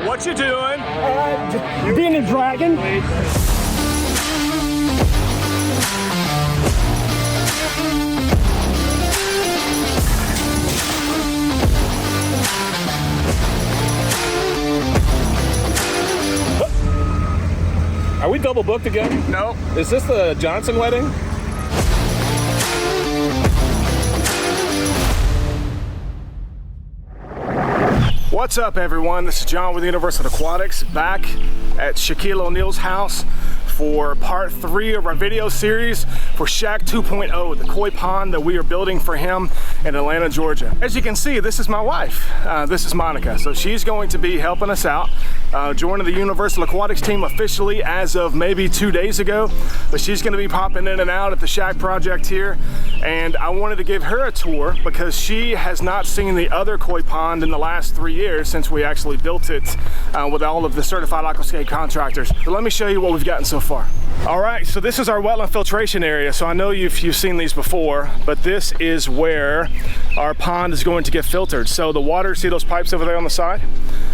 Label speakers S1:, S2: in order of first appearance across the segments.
S1: What you doing?
S2: Being a dragon.
S1: Are we double booked again?
S3: No.
S1: Is this the Johnson wedding? What's up, everyone? This is John with Universal Aquatics, back at Shaquille O'Neal's house for part 3 of our video series for Shaq 2.0, the koi pond that we are building for him in Atlanta, Georgia. As you can see, this is my wife. This is Monica. So she's going to be helping us out, joining the Universal Aquatics team officially as of maybe 2 days ago. But she's going to be popping in and out at the Shaq project here. And I wanted to give her a tour because she has not seen the other koi pond in the last 3 years since we actually built it with all of the Certified Aquascape Contractors. So let me show you what we've gotten so far. All right, so this is our wetland filtration area. So I know you've seen these before, but this is where our pond is going to get filtered. So the water, see those pipes over there on the side?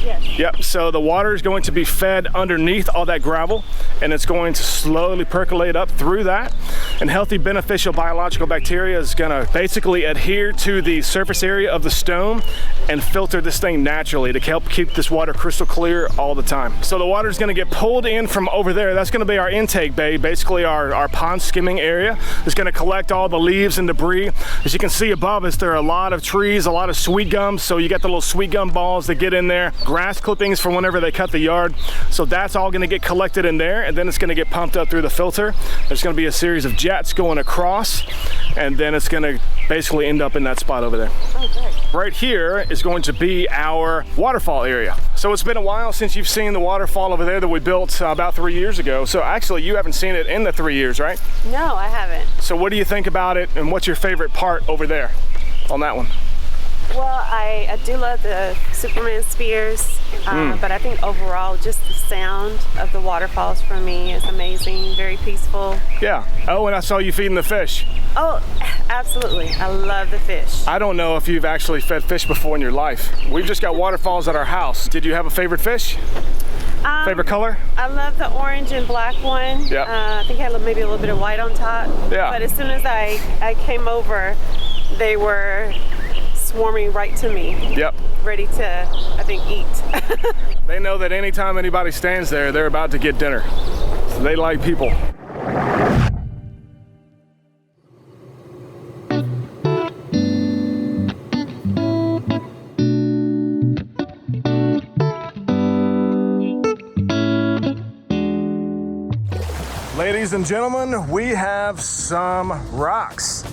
S4: Yes.
S1: Yep, so the water is going to be fed underneath all that gravel, and it's going to slowly percolate up through that, and healthy beneficial biological bacteria is gonna basically adhere to the surface area of the stone and filter this thing naturally to help keep this water crystal clear all the time. So the water is gonna get pulled in from over there. That's gonna be our intake bay, basically our pond skimming area. It's gonna collect all the leaves and debris. As you can see above us, there are a lot of trees, a lot of sweet gums, so you got the little sweet gum balls that get in there, grass clippings for whenever they cut the yard. So that's all gonna get collected in there, and then it's gonna get pumped up through the filter. There's gonna be a series of jets going across, and then it's gonna basically end up in that spot over there.
S4: Okay.
S1: Right here is going to be our waterfall area. So it's been a while since you've seen the waterfall over there that we built about 3 years ago. So actually you haven't seen it in the 3 years, right?
S4: No, I haven't.
S1: So what do you think about it, and what's your favorite part over there on that one?
S4: Well, I do love the Superman spears, but I think overall just the sound of the waterfalls for me is amazing, very peaceful.
S1: Yeah. Oh, and I saw you feeding the fish.
S4: Oh, absolutely. I love the fish.
S1: I don't know if you've actually fed fish before in your life. We've just got waterfalls at our house. Did you have a favorite fish? Favorite color?
S4: I love the orange and black one.
S1: Yeah.
S4: I think I had maybe a little bit of white on top.
S1: Yeah.
S4: But as soon as I came over, they were swarming right to me.
S1: Yep.
S4: Ready to, I think, eat.
S1: They know that anytime anybody stands there, they're about to get dinner. So they like people. Ladies and gentlemen, we have some rocks.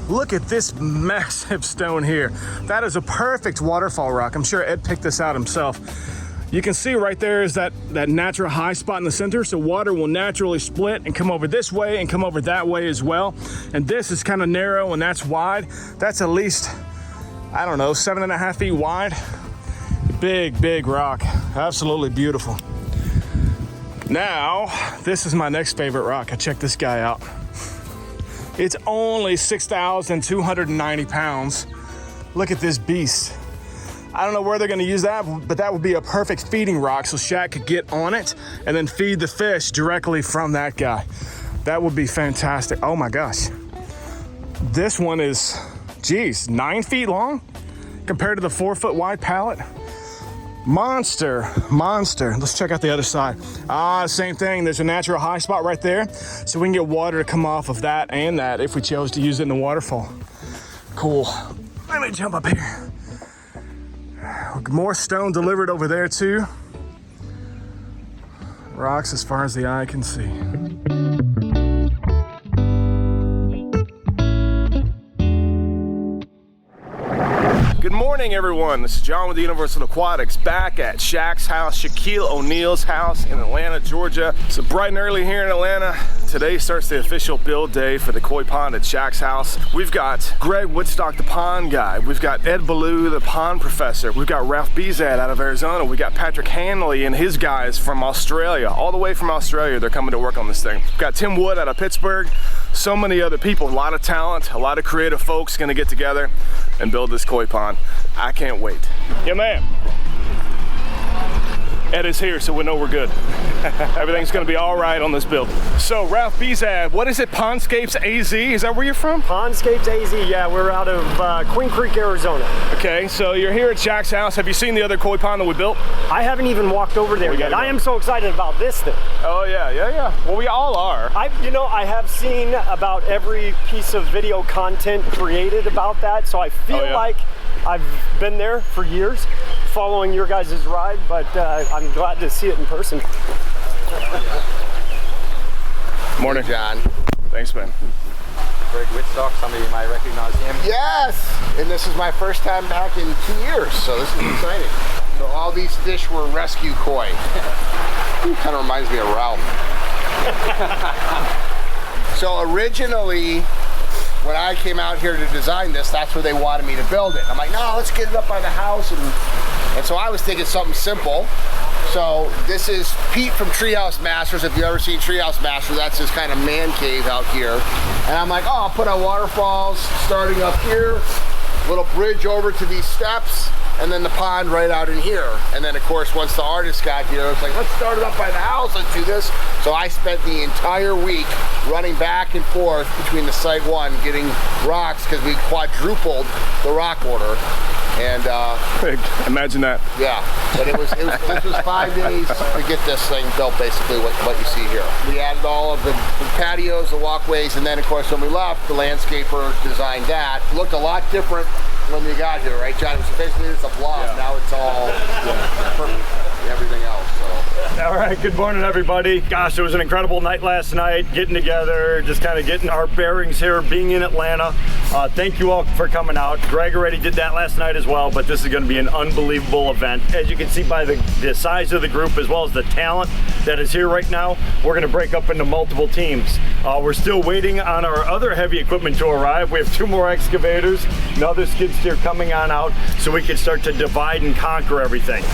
S1: Look at this massive stone here. That is a perfect waterfall rock. I'm sure Ed picked this out himself. You can see right there is that natural high spot in the center, so water will naturally split and come over this way and come over that way as well. And this is kind of narrow and that's wide. That's at least, I don't know, 7.5 feet wide. Big, big rock. Absolutely beautiful. Now, this is my next favorite rock. I checked this guy out. It's only 6,290 pounds. Look at this beast. I don't know where they're gonna use that, but that would be a perfect feeding rock so Shaq could get on it and then feed the fish directly from that guy. That would be fantastic. Oh my gosh. This one is, geez, 9 feet long compared to the 4 foot wide pallet. Monster, monster. Let's check out the other side. Same thing. There's a natural high spot right there, so we can get water to come off of that and that if we chose to use it in the waterfall. Cool. Let me jump up here. More stone delivered over there too. Rocks as far as the eye can see. Good morning, everyone. This is John with the Universal Aquatics, back at Shaq's house, Shaquille O'Neal's house in Atlanta, Georgia. So bright and early here in Atlanta. Today starts the official build day for the koi pond at Shaq's house. We've got Greg Woodstock, the pond guy. We've got Ed Beaulieu, the pond professor. We've got Ralph Bezad out of Arizona. We got Patrick Hanley and his guys from Australia. All the way from Australia, they're coming to work on this thing. We've got Tim Wood out of Pittsburgh. So many other people, a lot of talent, a lot of creative folks gonna get together and build this koi pond. I can't wait. Yeah, man. Ed is here, so we know we're good. Everything's gonna be all right on this build. So Ralph Bezad, what is it, Pondscapes AZ? Is that where you're from?
S2: Pondscapes AZ, yeah, we're out of Queen Creek, Arizona.
S1: Okay, so you're here at Shaq's house. Have you seen the other koi pond that we built?
S2: I haven't even walked over there yet. I am so excited about this thing.
S1: Oh yeah. Well, we all are.
S2: I have seen about every piece of video content created about that, so I feel like I've been there for years following your guys' ride, but I'm glad to see it in person.
S1: Morning,
S3: John.
S1: Thanks, man.
S3: Greg Whitstock, some of you might recognize him. Yes, and this is my first time back in 2 years, so this is exciting. So all these fish were rescue koi. Kind of reminds me of Ralph. So originally, when I came out here to design this, that's where they wanted me to build it. I'm like, no, let's get it up by the house. And so I was thinking something simple. So this is Pete from Treehouse Masters. If you've ever seen Treehouse Masters, that's his kind of man cave out here. And I'm like, oh, I'll put on waterfalls starting up here, little bridge over to these steps, and then the pond right out in here. And then of course, once the artist got here, it's like, let's start it up by the house, let's do this. So I spent the entire week running back and forth between the site one, getting rocks, because we quadrupled the rock order. And
S1: imagine that.
S3: Yeah, but this was 5 days to get this thing built, basically what you see here. We added all of the patios, the walkways, and then of course when we left, the landscaper designed that. It looked a lot different when we got here, right, John? It was basically just a blob. Yeah. Now it's all perfect. Everything else. So.
S2: All right, good morning, everybody. Gosh, it was an incredible night last night, getting together, just kind of getting our bearings here, being in Atlanta. Thank you all for coming out. Greg already did that last night as well, but this is going to be an unbelievable event. As you can see by the size of the group, as well as the talent that is here right now, we're going to break up into multiple teams. We're still waiting on our other heavy equipment to arrive. We have 2 more excavators, another skid steer coming on out, so we can start to divide and conquer everything.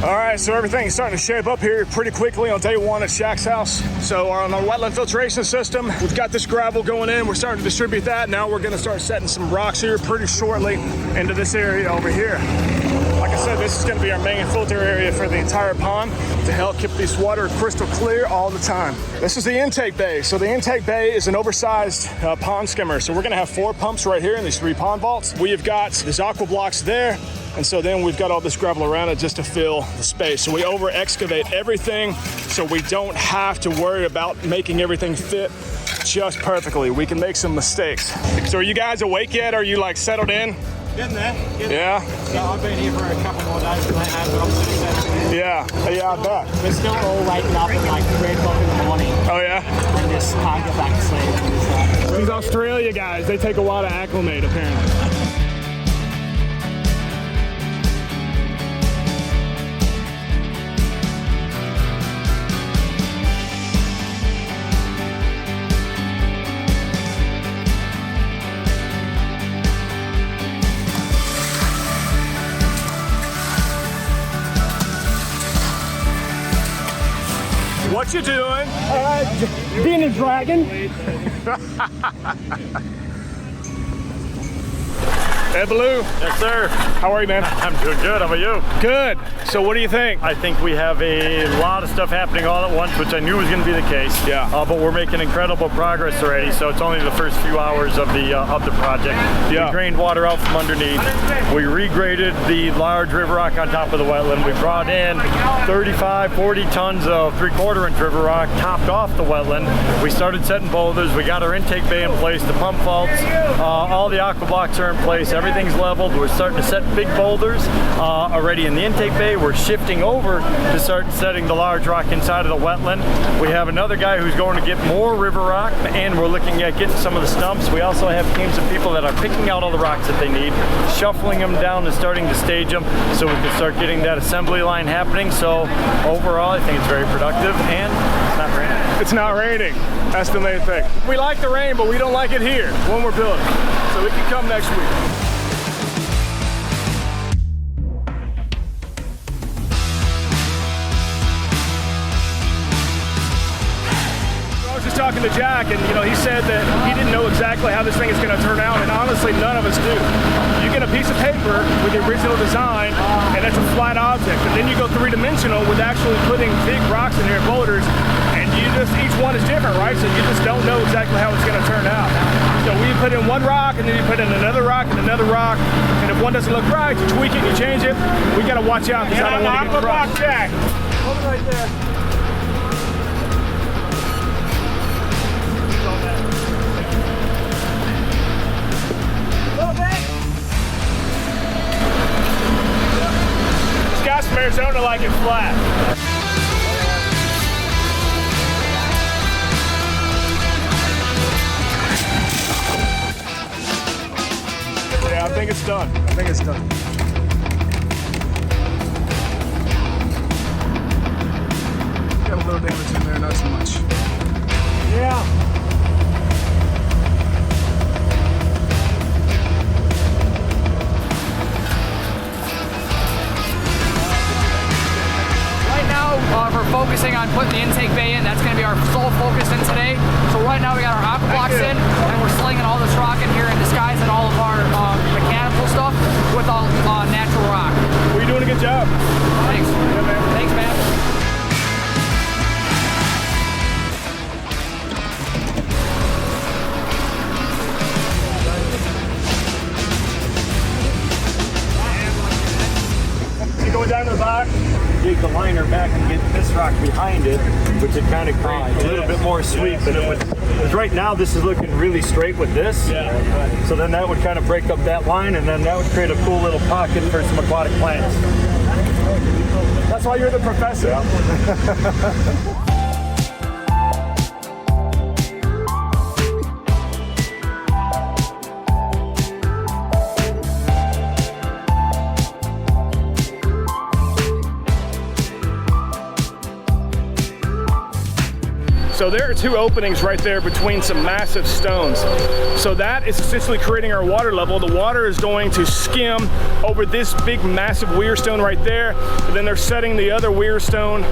S1: All right, so everything's starting to shape up here pretty quickly on day 1 at Shaq's house. So on our wetland filtration system, we've got this gravel going in. We're starting to distribute that. Now we're gonna start setting some rocks here pretty shortly into this area over here. Like I said, this is gonna be our main filter area for the entire pond to help keep this water crystal clear all the time. This is the intake bay. So the intake bay is an oversized pond skimmer. So we're gonna have 4 pumps right here in these 3 pond vaults. We have got these aqua blocks there. And so then we've got all this gravel around it just to fill the space. So we over excavate everything so we don't have to worry about making everything fit just perfectly. We can make some mistakes. So are you guys awake yet? Are you like settled in?
S5: Getting there.
S1: Yeah?
S5: So I've been here for a couple more days than I have, but I'm still settled in.
S1: Yeah, I bet.
S5: We're still all waking up at like 3 o'clock in the morning.
S1: Oh yeah?
S5: And just can't get back to sleep.
S1: These Australia guys, they take a while to acclimate apparently. What you doing?
S2: Being a dragon.
S1: Hey, Beaulieu.
S2: Yes, sir.
S1: How are you, man?
S2: I'm doing good. How about you?
S1: Good. So what do you think?
S2: I think we have a lot of stuff happening all at once, which I knew was going to be the case.
S1: Yeah.
S2: But we're making incredible progress already, so it's only the first few hours of the project.
S1: Yeah.
S2: We drained water out from underneath. We regraded the large river rock on top of the wetland. We brought in 35, 40 tons of 3/4-inch river rock, topped off the wetland. We started setting boulders. We got our intake bay in place, the pump vaults, all the aqua blocks are in place. Everything's leveled. We're starting to set big boulders already in the intake bay. We're shifting over to start setting the large rock inside of the wetland. We have another guy who's going to get more river rock, and we're looking at getting some of the stumps. We also have teams of people that are picking out all the rocks that they need, shuffling them down and starting to stage them so we can start getting that assembly line happening. So overall, I think it's very productive, and it's not raining.
S1: It's not raining. That's the main thing. We like the rain, but we don't like it here when we're building. So it can come next week. Talking to Jack, and he said that he didn't know exactly how this thing is going to turn out, and honestly none of us do. You get a piece of paper with the original design, and it's a flat object, and then you go three-dimensional with actually putting big rocks in there, boulders, and each one is different, right? So you just don't know exactly how it's going to turn out. So we put in one rock, and then you put in another rock and another rock, and if one doesn't look right, you tweak it, you change it. We got to watch out because I don't want to get crushed. Jack. Hold it right there. Guys from Arizona like it flat. Yeah, I think it's done. I think it's done. Got a little damage in there, not too much. Yeah.
S5: We're focusing on putting the intake bay in. That's going to be our sole focus in today. So right now we got our aqua blocks in, and we're slinging all this rock in here and disguising all of our mechanical stuff with all natural rock.
S1: Well, you're doing a good job.
S5: Thanks.
S1: Yeah, man.
S5: Thanks, man.
S1: You going down to the back?
S2: Dig the liner back and get this rock behind it, which would kind of create a little bit more sweep. But it would, because right now this is looking really straight with this.
S1: Yeah.
S2: So then that would kind of break up that line, and then that would create a cool little pocket for some aquatic plants.
S1: That's why you're the professor.
S2: Yeah.
S1: So there are two openings right there between some massive stones. So that is essentially creating our water level. The water is going to skim over this big massive weir stone right there. And then they're setting the other weir stone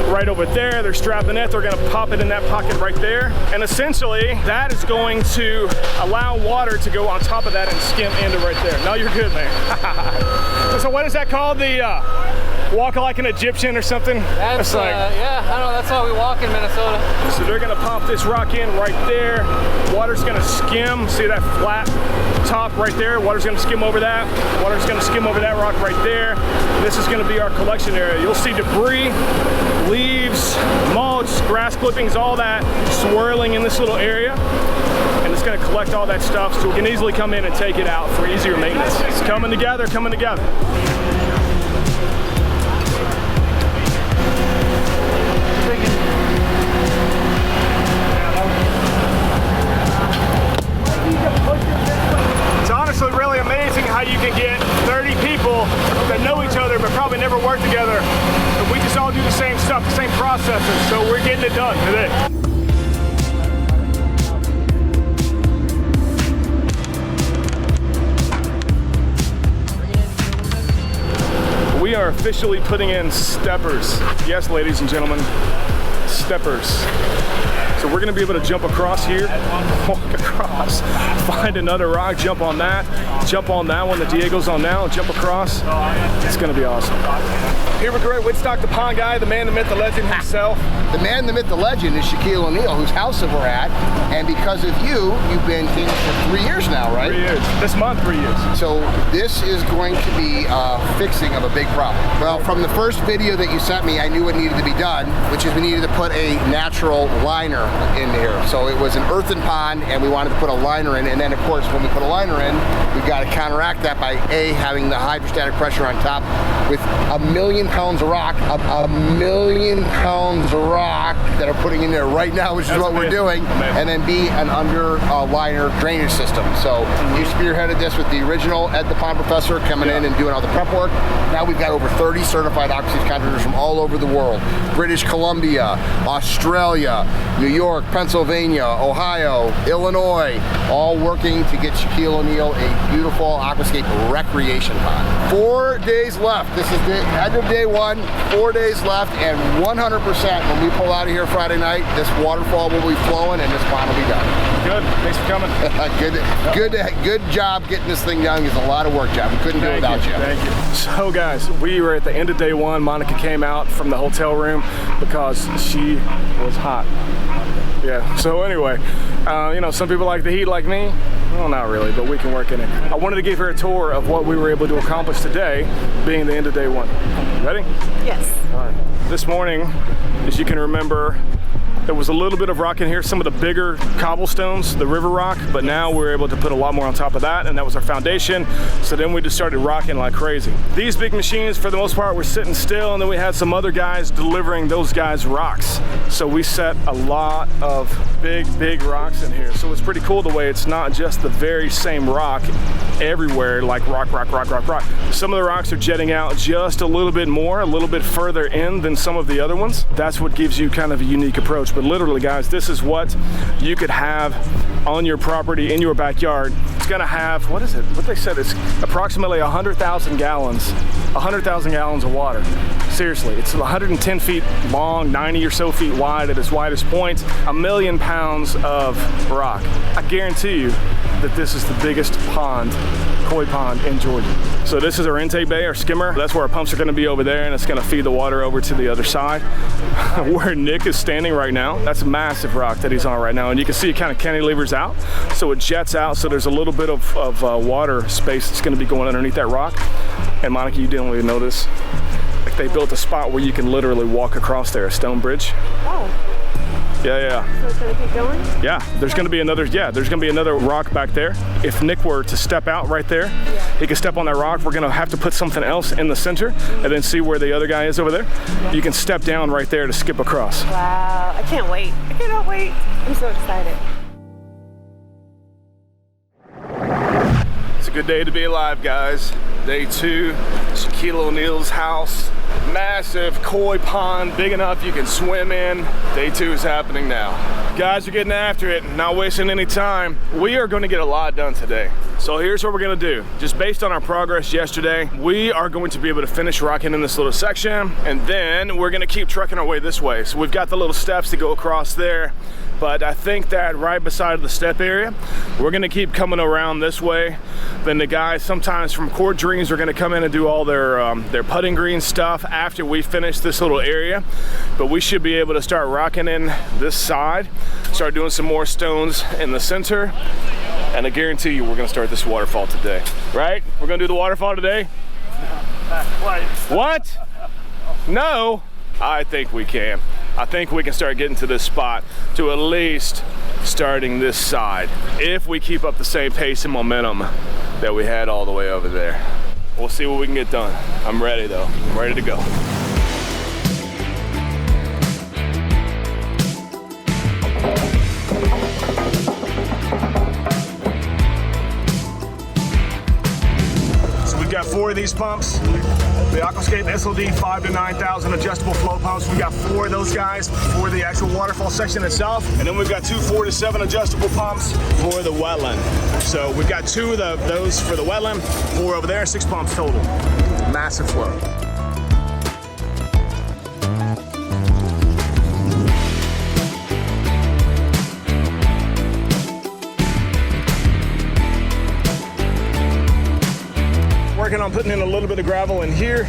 S1: right over there. They're strapping it. They're gonna pop it in that pocket right there. And essentially that is going to allow water to go on top of that and skim into right there. No, you're good, man. So what is that called? The walk like an Egyptian or something?
S5: That's like, yeah, I don't know, that's how we walk in Minnesota.
S1: So they're gonna pop this rock in right there. Water's gonna skim, see that flat top right there? Water's gonna skim over that. Water's gonna skim over that rock right there. This is gonna be our collection area. You'll see debris, leaves, mulch, grass clippings, all that swirling in this little area. And it's gonna collect all that stuff so we can easily come in and take it out for easier maintenance. It's coming together, coming together. It's honestly really amazing how you can get 30 people that know each other but probably never work together. But we just all do the same stuff, the same processes, so we're getting it done today. We are officially putting in steppers. Yes, ladies and gentlemen, steppers. So we're gonna be able to jump across here, walk across, find another rock, jump on that one that Diego's on now, jump across. It's gonna be awesome. Here with Great Woodstock, the pond guy, the man, the myth, the legend himself.
S3: The man, the myth, the legend is Shaquille O'Neal, whose house that we're at. And because of you, you've been king for 3 years now, right?
S1: 3 years. This month, 3 years.
S3: So this is going to be fixing of a big problem. Well, from the first video that you sent me, I knew what needed to be done, which is we needed to put a natural liner in here. So it was an earthen pond, and we wanted to put a liner in. And then, of course, when we put a liner in, we've got to counteract that by having the hydrostatic pressure on top with 1,000,000 pounds of rock, a 1,000,000 pounds of rock that are putting in there right now, which is what we're doing, and then B, an under liner drainage system. So you spearheaded this with the original Ed the Pond Professor coming in and doing all the prep work. Now we've got over 30 certified aquascape contractors from all over the world. British Columbia, Australia, New York, Pennsylvania, Ohio, Illinois, all working to get Shaquille O'Neal a beautiful aquascape recreation pond. 4 days left. This is the end of day one, 4 days left, and 100% when we pull out of here Friday night, this waterfall will be flowing and this pond will be done.
S1: Good, thanks for coming.
S3: Good job getting this thing done. It's a lot of work, John. We couldn't do it without you.
S1: Thank you. So guys, we were at the end of day one. Monica came out from the hotel room because she was hot. Yeah, so anyway, you know, some people like the heat like me. Well, not really, but we can work in it. I wanted to give her a tour of what we were able to accomplish today, being the end of day one. Ready?
S4: Yes.
S1: All right. This morning, as you can remember, there was a little bit of rock in here, some of the bigger cobblestones, the river rock, but now we're able to put a lot more on top of that, and that was our foundation. So then we just started rocking like crazy. These big machines, for the most part, were sitting still, and then we had some other guys delivering those guys rocks. So we set a lot of big rocks in here. So it's pretty cool the way it's not just the very same rock everywhere, like rock. Some of the rocks are jetting out just a little bit more, a little bit further in than some of the other ones. That's what gives you kind of a unique approach. But literally, guys, this is what you could have on your property in your backyard. It's gonna have, what is it? What they said, it's approximately 100,000 gallons. 100,000 gallons of water. Seriously, it's 110 feet long, 90 or so feet wide at its widest point, 1,000,000 pounds of rock. I guarantee you that this is the biggest pond, koi pond in Georgia. So this is our intake bay, our skimmer. That's where our pumps are gonna be over there, and it's gonna feed the water over to the other side. Where Nick is standing right now, that's a massive rock that he's on right now, and you can see it kind of cantilevers out, so it jets out, so there's a little bit of water space that's gonna be going underneath that rock. And Monica, you didn't really notice, like they built a spot where you can literally walk across there, a stone bridge.
S4: Oh.
S1: Yeah.
S4: So it's gonna keep going?
S1: Yeah, there's gonna be another rock back there. If Nick were to step out right there, he could step on that rock. We're gonna have to put something else in the center and then see where the other guy is over there. You can step down right there to skip across.
S4: Wow, I can't wait. I cannot wait. I'm so excited.
S1: It's a good day to be alive, guys. Day two, Shaquille O'Neal's house. Massive koi pond, big enough you can swim in. Day two is happening now. Guys are getting after it, not wasting any time. We are gonna get a lot done today. So here's what we're gonna do. Just based on our progress yesterday, we are going to be able to finish rocking in this little section, and then we're gonna keep trucking our way this way. So we've got the little steps to go across there, but I think that right beside the step area, we're gonna keep coming around this way. Then the guys sometimes from Court Dreams are gonna come in and do all their putting green stuff after we finish this little area. But we should be able to start rocking in this side, start doing some more stones in the center, and I guarantee you we're gonna start this waterfall today. Right? We're gonna do the waterfall today? What? No? I think we can. I think we can start getting to this spot to at least starting this side if we keep up the same pace and momentum that we had all the way over there. We'll see what we can get done. I'm ready though. I'm ready to go. So we've got 4 of these pumps. The Aquascape SLD 5 to 9,000 adjustable flow pumps. We got 4 of those guys for the actual waterfall section itself. And then we've got 2 4 to 7 adjustable pumps for the wetland. So we've got 2 of those for the wetland, 4 over there, 6 pumps total. Massive flow. Working on putting in a little bit of gravel in here.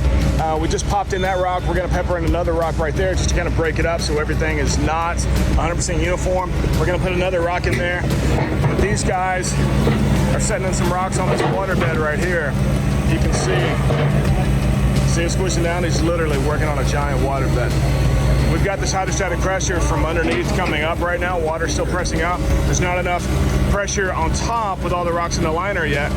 S1: We just popped in that rock. We're gonna pepper in another rock right there just to kind of break it up so everything is not 100% uniform. We're gonna put another rock in there. But these guys are setting in some rocks on this water bed right here. You can see him squishing down. He's literally working on a giant water bed. We've got this hydrostatic pressure from underneath coming up right now. Water's still pressing up. There's not enough pressure on top with all the rocks in the liner yet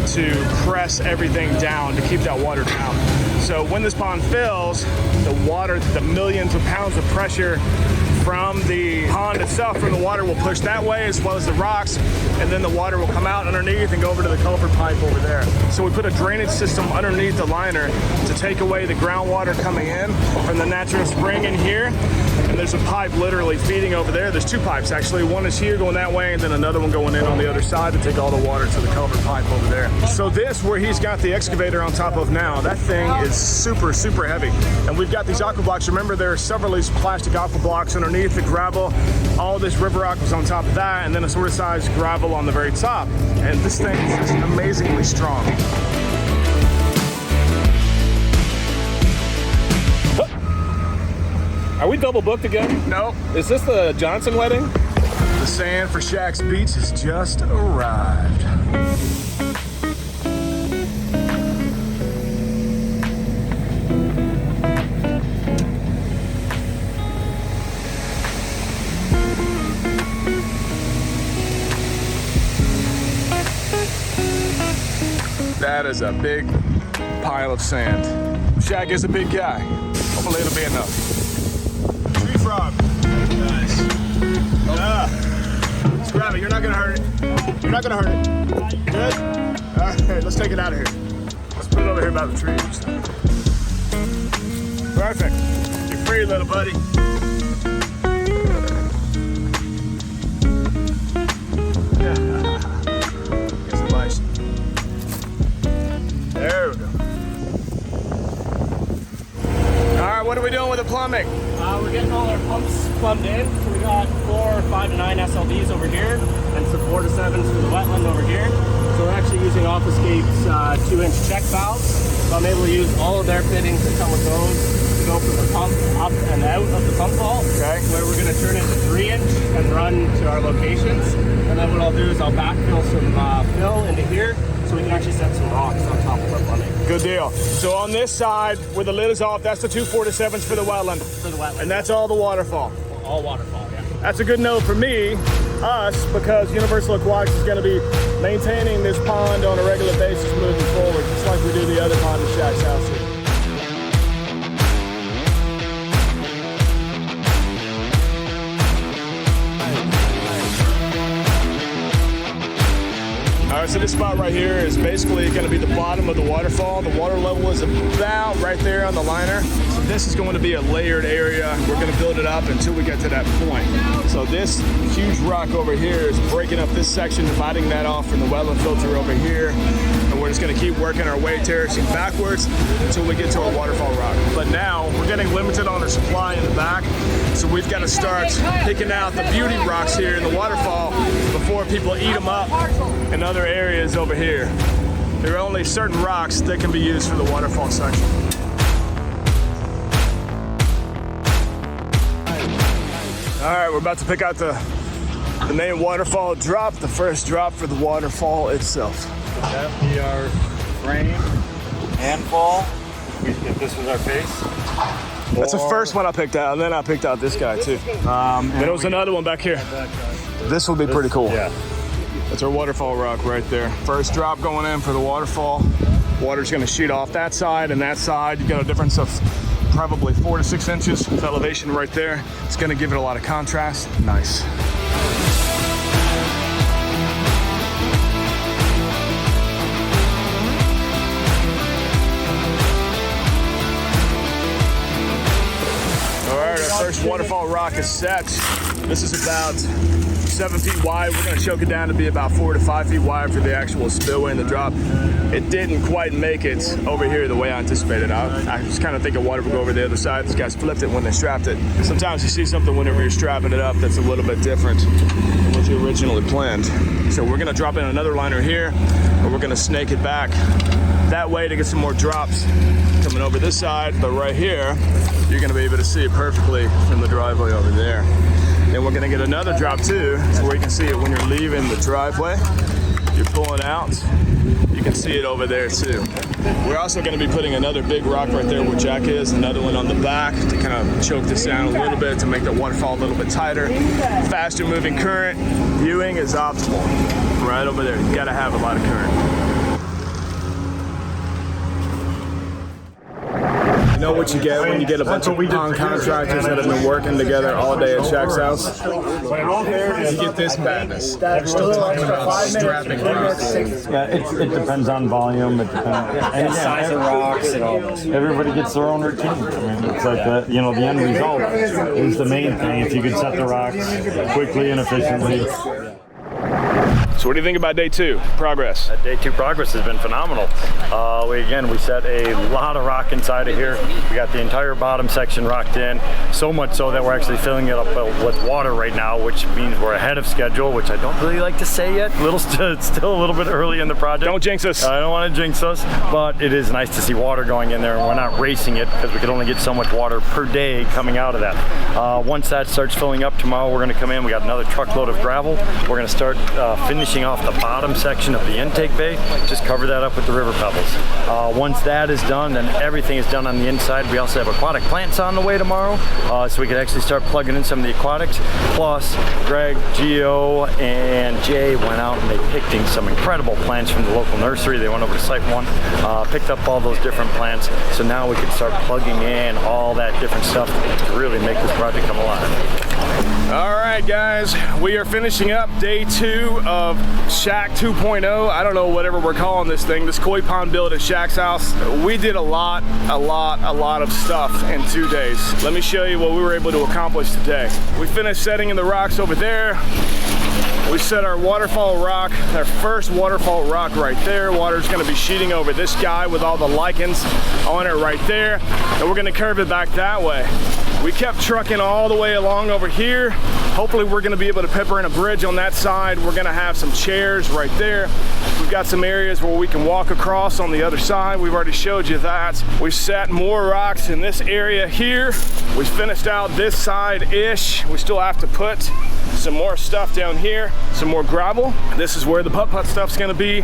S1: to press everything down, to keep that water down. So when this pond fills, the water, the millions of pounds of pressure from the pond itself, from the water, will push that way as well as the rocks, and then the water will come out underneath and go over to the culvert pipe over there. So we put a drainage system underneath the liner to take away the groundwater coming in from the natural spring in here. And there's a pipe literally feeding over there. There's two pipes actually. One is here going that way, and then another one going in on the other side to take all the water to the culvert pipe over there. So this, where he's got the excavator on top of now, that thing is super, super heavy. And we've got these aqua blocks. Remember, there are several of these plastic aqua blocks underneath the gravel. All this river rock was on top of that, and then a sort of size gravel on the very top. And this thing is just amazingly strong.
S6: Are we double booked again?
S1: No.
S6: Is this the Johnson wedding?
S1: The sand for Shaq's beach has just arrived. That is a big pile of sand. Shaq is a big guy. Hopefully it'll be enough. Tree frog. Nice. Let's grab it. You're not gonna hurt it. You're not gonna hurt it. Good? All right, let's take it out of here. Let's put it over here by the trees. Perfect. You're free, little buddy. Get some ice. There we go. All right, what are we doing with the plumbing?
S7: We're getting all our pumps plumbed in. So we got 4, 5 to 9 SLDs over here, and some 4 to 7s for the wetland over here. So we're actually using Aquascape's 2-inch check valves. So I'm able to use all of their fittings that come with those to go from the pump up and out of the pump vault. Okay. Where we're going to turn it to 3-inch and run to our locations. And then what I'll do is I'll backfill some fill into here, so we can actually set some rocks on top of our plumbing.
S1: Good deal. So on this side, where the lid is off, that's the 2 4 to 7s for the wetland.
S7: For the wetland.
S1: And that's all the waterfall.
S7: All waterfall, yeah.
S1: That's a good note for me, us, because Universal Aquatics is going to be maintaining this pond on a regular basis moving forward, just like we do the other pond in Shaq's house here. All right, so this spot right here is basically going to be the bottom of the waterfall. The water level is about right there on the liner. So this is going to be a layered area. We're going to build it up until we get to that point. So this huge rock over here is breaking up this section, dividing that off from the wetland filter over here. And we're just going to keep working our way, terracing backwards until we get to our waterfall rock. But now we're getting limited on our supply in the back. So we've got to start picking out the beauty rocks here in the waterfall before people eat them up in other areas over here. There are only certain rocks that can be used for the waterfall section. All right, we're about to pick out the main waterfall drop, the first drop for the waterfall itself.
S2: That'd be our frame and fall, if this was our face.
S1: That's the first one I picked out, and then I picked out this guy too. There was another one back here. This will be pretty cool.
S2: Yeah.
S1: That's our waterfall rock right there. First drop going in for the waterfall. Water's gonna shoot off that side and that side. You got a difference of probably 4 to 6 inches of elevation right there. It's gonna give it a lot of contrast. Nice. All right, our first waterfall rock is set. This is about 7 feet wide. We're gonna choke it down to be about 4 to 5 feet wide for the actual spillway and the drop. It didn't quite make it over here the way I anticipated. I was kind of thinking water would go over the other side. These guys flipped it when they strapped it. Sometimes you see something whenever you're strapping it up that's a little bit different than what you originally planned. So we're gonna drop in another liner here, or we're gonna snake it back that way to get some more drops coming over this side. But right here, you're gonna be able to see it perfectly from the driveway over there. Then we're gonna get another drop too, so where you can see it when you're leaving the driveway.
S6: you're pulling out, you can see it over there too. We're also going to be putting another big rock right there where Jack is, another one on the back to kind of choke this down a little bit to make the waterfall a little bit tighter. Faster moving current, viewing is optimal. Right over there, you got to have a lot of current.
S1: You know what you get when you get a bunch of pond contractors that have been working together all day at Shaq's house? You get this madness. They're still talking about strapping rocks.
S2: Yeah, it depends on volume. It depends and size of rocks and all this. Everybody gets their own routine. I mean, it's like the end result is the main thing. If you can set the rocks quickly and efficiently.
S1: So what do you think about day 2 progress?
S2: Day 2 progress has been phenomenal. We set a lot of rock inside of here. We got the entire bottom section rocked in, so much so that we're actually filling it up with water right now, which means we're ahead of schedule, which I don't really like to say yet. It's still a little bit early in the project.
S1: Don't jinx us.
S2: I don't want to jinx us, but it is nice to see water going in there, and we're not racing it because we could only get so much water per day coming out of that. Once that starts filling up tomorrow, we're going to come in. We got another truckload of gravel. We're going to start finishing off the bottom section of the intake bay, just cover that up with the river pebbles. Once that is done, then everything is done on the inside. We also have aquatic plants on the way tomorrow, so we could actually start plugging in some of the aquatics. Plus, Greg, Gio, and Jay went out and they picked in some incredible plants from the local nursery. They went over to Site 1, picked up all those different plants, so now we can start plugging in all that different stuff to really make this project come alive.
S1: All right, guys, we are finishing up day 2 of Shaq 2.0. I don't know, whatever we're calling this thing, this koi pond build at Shaq's house. We did a lot of stuff in 2 days. Let me show you what we were able to accomplish today. We finished setting in the rocks over there. We set our waterfall rock, our first waterfall rock right there. Water's gonna be sheeting over this guy with all the lichens on it right there. And we're gonna curve it back that way. We kept trucking all the way along over here. Hopefully we're gonna be able to pepper in a bridge on that side. We're gonna have some chairs right there. We've got some areas where we can walk across on the other side. We've already showed you that. We set more rocks in this area here. We finished out this side-ish. We still have to put some more stuff down here, some more gravel. This is where the putt-putt stuff's gonna be.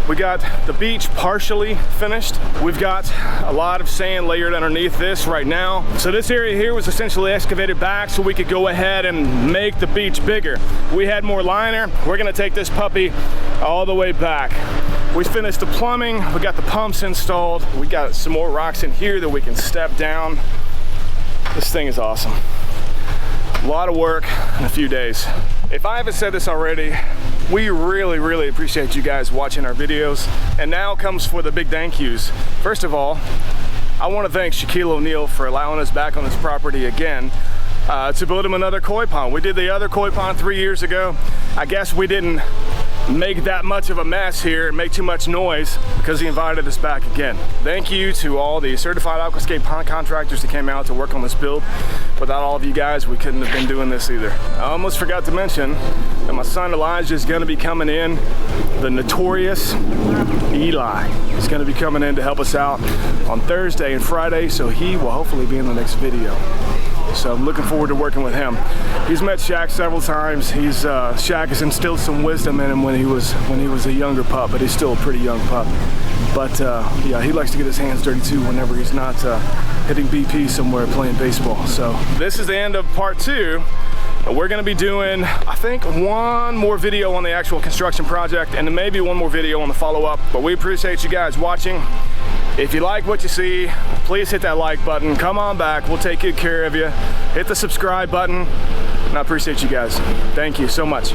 S1: We got the beach partially finished. We've got a lot of sand layered underneath this right now. So this area here was essentially excavated back so we could go ahead and make the beach bigger. We had more liner. We're gonna take this puppy all the way back. We finished the plumbing. We got the pumps installed. We got some more rocks in here that we can step down. This thing is awesome. A lot of work in a few days. If I haven't said this already, we really appreciate you guys watching our videos. And now comes for the big thank yous. First of all, I want to thank Shaquille O'Neal for allowing us back on this property again to build him another koi pond. We did the other koi pond 3 years ago. I guess we didn't make that much of a mess here and make too much noise because he invited us back again. Thank you to all the Certified Aquascape Pond Contractors that came out to work on this build. Without all of you guys, we couldn't have been doing this either. I almost forgot to mention that my son Elijah is going to be coming in. The notorious Eli is going to be coming in to help us out on Thursday and Friday, so he will hopefully be in the next video. So I'm looking forward to working with him. He's met Shaq several times. Shaq has instilled some wisdom in him when he was a younger pup, but he's still a pretty young pup. But yeah, he likes to get his hands dirty too whenever he's not hitting BP somewhere playing baseball. So this is the end of part 2. We're gonna be doing, I think, one more video on the actual construction project and then maybe one more video on the follow-up. But we appreciate you guys watching. If you like what you see, please hit that like button. Come on back, we'll take good care of you. Hit the subscribe button, and I appreciate you guys. Thank you so much.